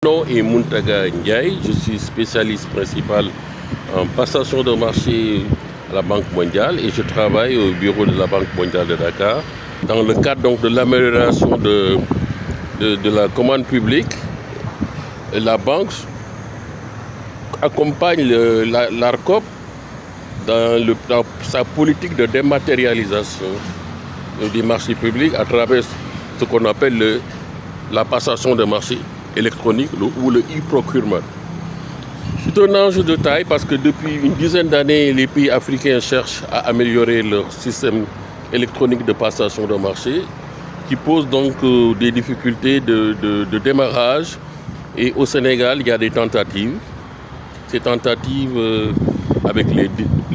Mon nom est Muntaga Ndiaye, je suis spécialiste principal en passation de marché à la Banque mondiale et je travaille au bureau de la Banque mondiale de Dakar. Dans le cadre donc, de l'amélioration de la commande publique, la banque accompagne l'ARCOP dans sa politique de dématérialisation des marchés publics à travers ce qu'on appelle la passation de marché électronique ou le e-procurement. C'est un enjeu de taille parce que depuis une dizaine d'années, les pays africains cherchent à améliorer leur système électronique de passation de marché qui pose donc des difficultés de démarrage. Et au Sénégal, il y a des tentatives. Ces tentatives avec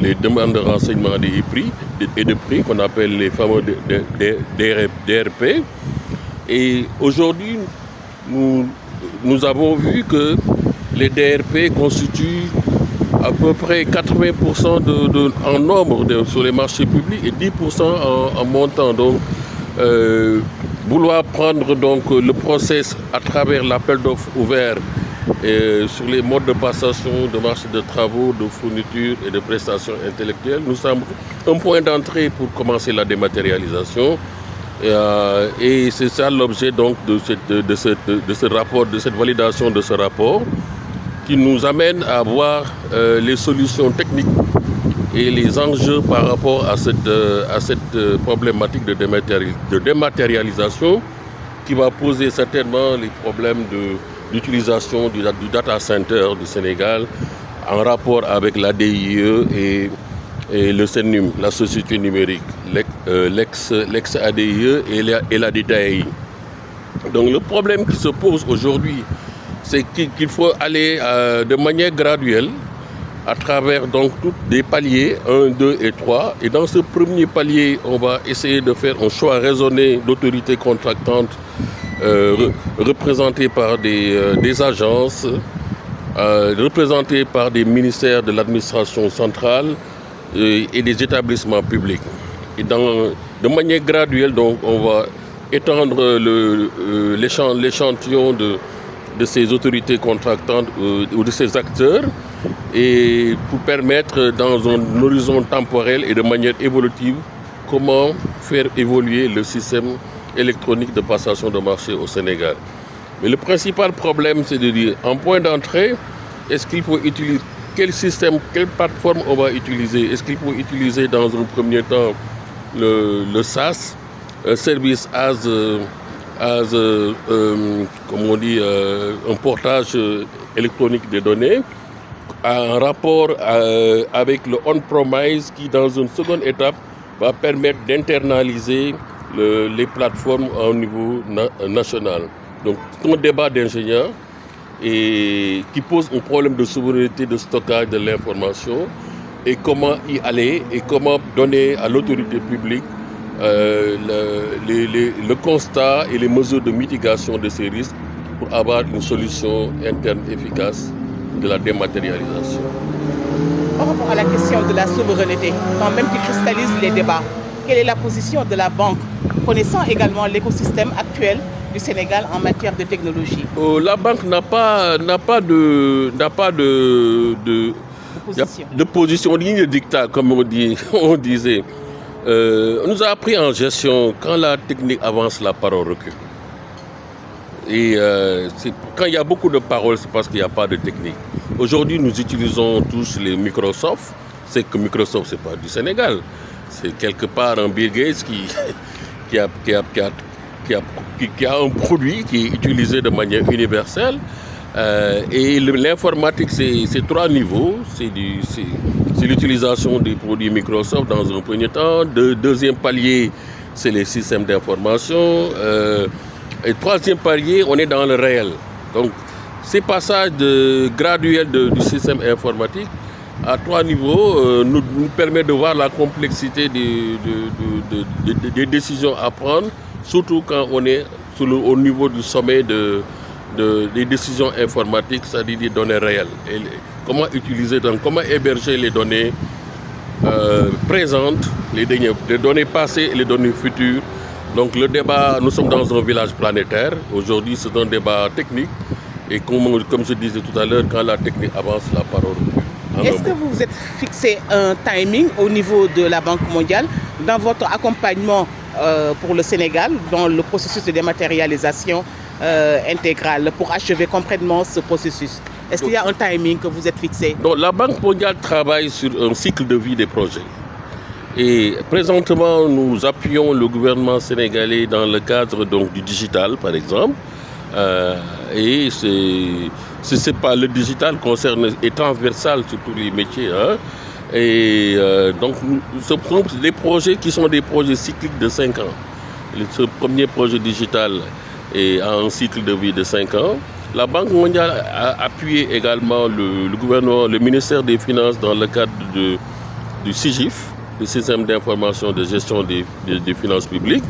les demandes de renseignement des prix et de prix qu'on appelle les fameux DRP. Et aujourd'hui, nous avons vu que les DRP constituent à peu près 80% en nombre sur les marchés publics et 10% en montant. Donc, vouloir prendre donc, le process à travers l'appel d'offres ouvert sur les modes de passation de marché de travaux, de fournitures et de prestations intellectuelles nous semble un point d'entrée pour commencer la dématérialisation. Et c'est ça l'objet donc de ce rapport, de cette validation de ce rapport qui nous amène à voir les solutions techniques et les enjeux par rapport à cette problématique de dématérialisation qui va poser certainement les problèmes d'utilisation du data center du Sénégal en rapport avec la DIE et le CNUM, la société numérique, l'ex-ADIE et la DTAI. Donc le problème qui se pose aujourd'hui, c'est qu'il faut aller de manière graduelle à travers donc tous des paliers 1, 2 et 3. Et dans ce premier palier, on va essayer de faire un choix raisonné d'autorités contractantes représentées par des agences, représentées par des ministères de l'administration centrale et des établissements publics. Et de manière graduelle, donc, on va étendre l'échantillon de ces autorités contractantes ou de ces acteurs et pour permettre dans un horizon temporel et de manière évolutive comment faire évoluer le système électronique de passation de marché au Sénégal. Mais le principal problème, c'est de dire en point d'entrée, est-ce qu'il faut utiliser quel système, quelle plateforme on va utiliser? Est-ce qu'il faut utiliser dans un premier temps le SaaS, Service as comme on dit, un portage électronique des données, en rapport avec le on-premise qui, dans une seconde étape, va permettre d'internaliser les plateformes au niveau national. Donc, c'est un débat d'ingénieurs et qui pose un problème de souveraineté de stockage de l'information et comment y aller et comment donner à l'autorité publique le constat et les mesures de mitigation de ces risques pour avoir une solution interne efficace de la dématérialisation. Par rapport à la question de la souveraineté, quand même qui cristallise les débats, quelle est la position de la banque, connaissant également l'écosystème actuel du Sénégal en matière de technologie? La banque n'a pas de position, ligne de dictat, comme on disait. On nous a appris en gestion, quand la technique avance, la parole recule. Et quand il y a beaucoup de paroles, c'est parce qu'il n'y a pas de technique. Aujourd'hui, nous utilisons tous les Microsoft. C'est que Microsoft, ce n'est pas du Sénégal. C'est quelque part un Bill Gates qui a un produit qui est utilisé de manière universelle. Et l'informatique, c'est 3 niveaux. C'est l'utilisation des produits Microsoft dans un premier temps. Deuxième palier, c'est les systèmes d'information. Et troisième palier, on est dans le réel. Donc, ces passages graduels du système informatique à 3 niveaux nous permet de voir la complexité des décisions à prendre, surtout quand on est au niveau du sommet des décisions informatiques, c'est-à-dire des données réelles. Et comment utiliser, comment héberger les données présentes, les données passées et les données futures. Donc le débat, nous sommes dans un village planétaire. Aujourd'hui, c'est un débat technique. Et comme je disais tout à l'heure, quand la technique avance, la parole recule. Est-ce que vous vous êtes fixé un timing au niveau de la Banque mondiale dans votre accompagnement pour le Sénégal, dans le processus de dématérialisation intégrale, pour achever complètement ce processus? Est-ce qu'il y a un timing que vous êtes fixé? Donc, la Banque mondiale travaille sur un cycle de vie des projets. Et présentement, nous appuyons le gouvernement sénégalais dans le cadre donc, du digital, par exemple. Et c'est pas le digital est transversal sur tous les métiers. Hein. Et donc, ce sont des projets qui sont des projets cycliques de 5 ans. Ce premier projet digital a un cycle de vie de 5 ans. La Banque mondiale a appuyé également le gouvernement, le ministère des Finances dans le cadre du SIGIF, le système d'information de gestion des finances publiques.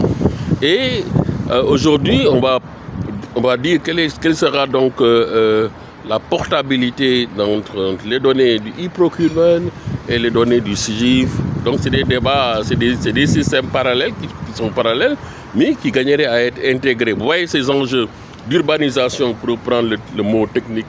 Et aujourd'hui, on va dire quelle sera donc la portabilité entre les données du e-procurement et les données du SIGIF. Donc c'est des débats, c'est des systèmes parallèles qui sont parallèles, mais qui gagneraient à être intégrés. Vous voyez ces enjeux d'urbanisation, pour prendre le mot technique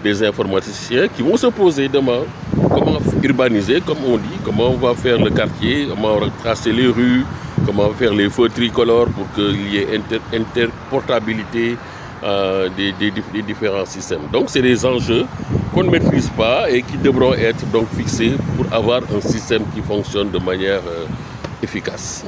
des informaticiens, qui vont se poser demain. Comment urbaniser, comme on dit, comment on va faire le quartier, comment on va tracer les rues, comment faire les feux tricolores pour qu'il y ait interportabilité des différents systèmes. Donc c'est des enjeux qu'on ne maîtrise pas et qui devront être donc fixés pour avoir un système qui fonctionne de manière efficace.